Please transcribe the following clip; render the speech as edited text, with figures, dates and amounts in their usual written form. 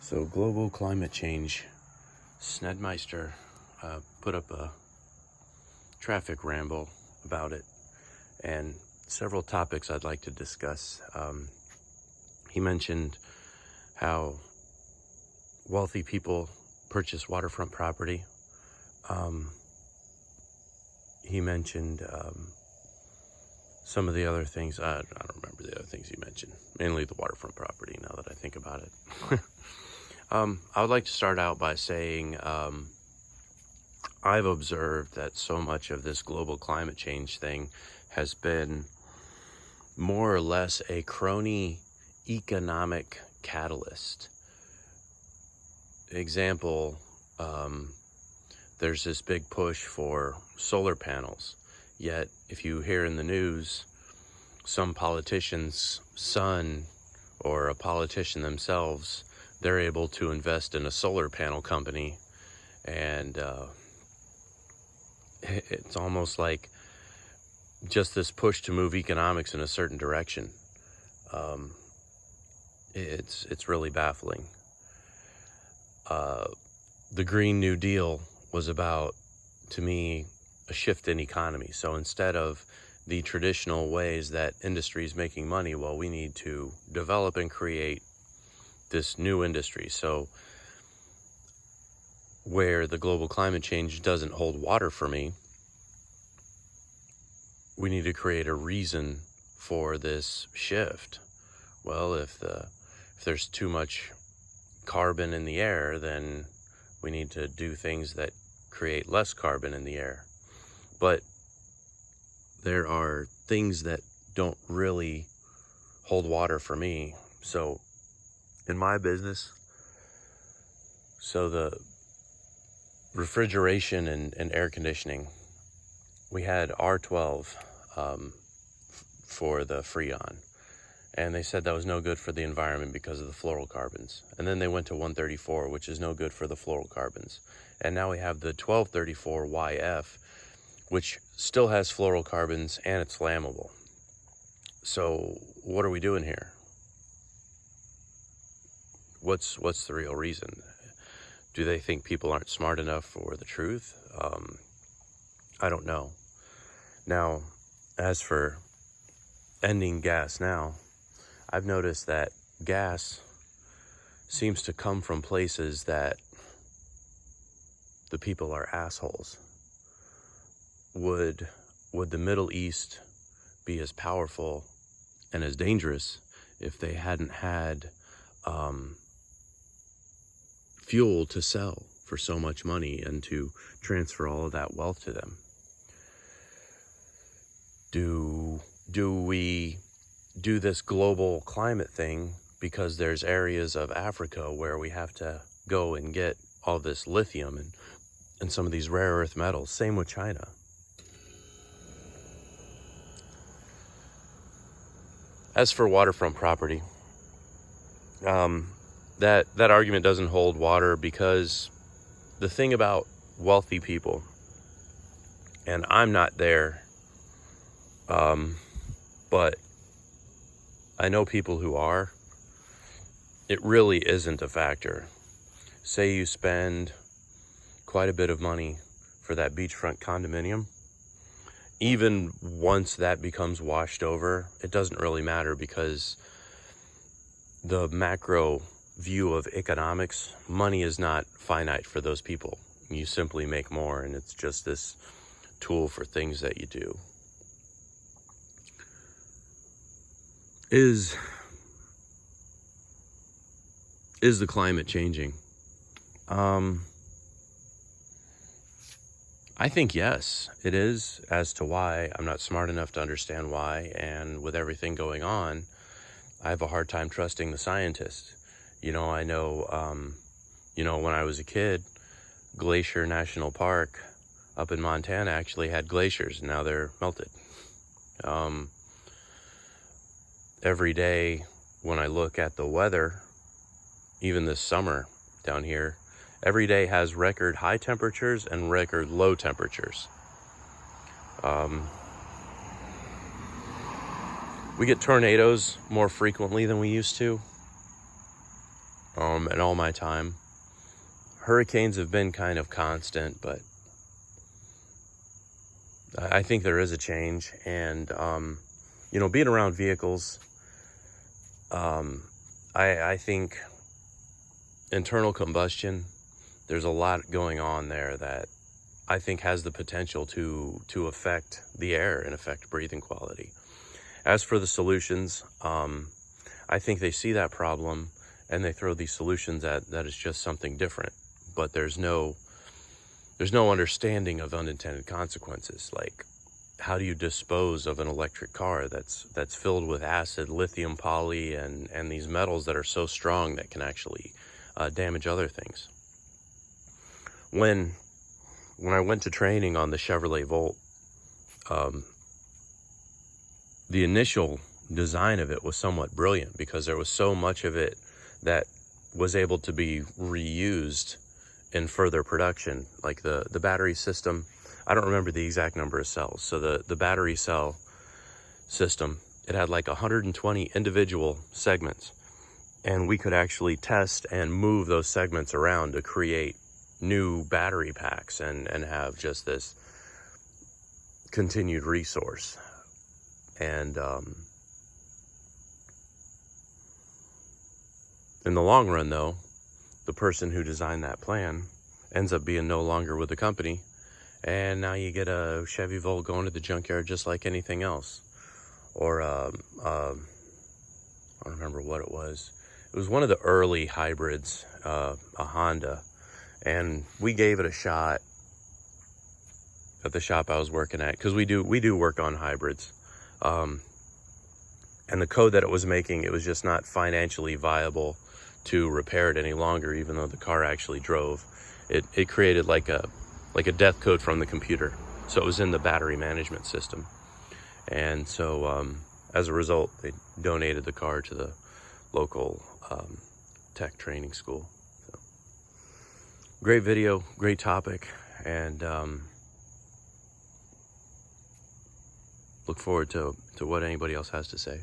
So global climate change, Snedmeister put up a traffic ramble about it, and several topics I'd like to discuss. He mentioned how wealthy people purchase waterfront property. He mentioned some of the other things. I don't remember the other things he mentioned, mainly the waterfront property now that I think about it. I would like to start out by saying I've observed that so much of this global climate change thing has been more or less a crony economic catalyst. Example, there's this big push for solar panels, yet if you hear in the news some politician's son or a politician themselves, they're able to invest in a solar panel company, and it's almost like just this push to move economics in a certain direction. It's really baffling. The Green New Deal was about, to me, a shift in economy. So instead of the traditional ways that industry is making money, well, we need to develop and create this new industry. So where the global climate change doesn't hold water for me, we need to create a reason for this shift. Well, if there's too much carbon in the air, then we need to do things that create less carbon in the air. But there are things that don't really hold water for me. So in my business, so the refrigeration and air conditioning, we had R12 for the Freon, and they said that was no good for the environment because of the fluorocarbons. And then they went to 134, which is no good for the fluorocarbons. And now we have the 1234YF, which still has fluorocarbons and it's flammable. So what are we doing here? What's the real reason? Do they think people aren't smart enough for the truth? I don't know. Now, as for ending gas now, I've noticed that gas seems to come from places that the people are assholes. Would the Middle East be as powerful and as dangerous if they hadn't had fuel to sell for so much money and to transfer all of that wealth to them? Do we do this global climate thing because there's areas of Africa where we have to go and get all this lithium and some of these rare earth metals? Same with China. As for waterfront property, that argument doesn't hold water, because the thing about wealthy people, and I'm not there, but I know people who are, it really isn't a factor. Say you spend quite a bit of money for that beachfront condominium. Even once that becomes washed over, it doesn't really matter, because the macro view of economics, money is not finite for those people. You simply make more, and it's just this tool for things that you do. Is the climate changing? I think yes, it is. As to why, I'm not smart enough to understand why, and with everything going on, I have a hard time trusting the scientists. I know, when I was a kid, Glacier National Park up in Montana actually had glaciers, and now they're melted. Every day when I look at the weather, even this summer down here, every day has record high temperatures and record low temperatures. We get tornadoes more frequently than we used to. in all my time. Hurricanes have been kind of constant, but I think there is a change. And, you know, being around vehicles, I think internal combustion, there's a lot going on there that I think has the potential to affect the air and affect breathing quality. As for the solutions, I think they see that problem and they throw these solutions at that is just something different. But there's no understanding of unintended consequences. Like, how do you dispose of an electric car that's filled with acid, lithium, poly, and these metals that are so strong that can actually damage other things? When I went to training on the Chevrolet Volt, the initial design of it was somewhat brilliant because there was so much of it that was able to be reused in further production. Like the battery system, I don't remember the exact number of cells. So the battery cell system, it had like 120 individual segments, and we could actually test and move those segments around to create new battery packs and have just this continued resource. And in the long run, though, the person who designed that plan ends up being no longer with the company, and now you get a Chevy Volt going to the junkyard just like anything else. Or I don't remember what it was. It was one of the early hybrids, a Honda, and we gave it a shot at the shop I was working at, because we do work on hybrids. And the code that it was making, it was just not financially viable to repair it any longer, even though the car actually drove. It created like a death code from the computer. So it was in the battery management system. And so as a result, they donated the car to the local tech training school. So, great video, great topic, and look forward to what anybody else has to say.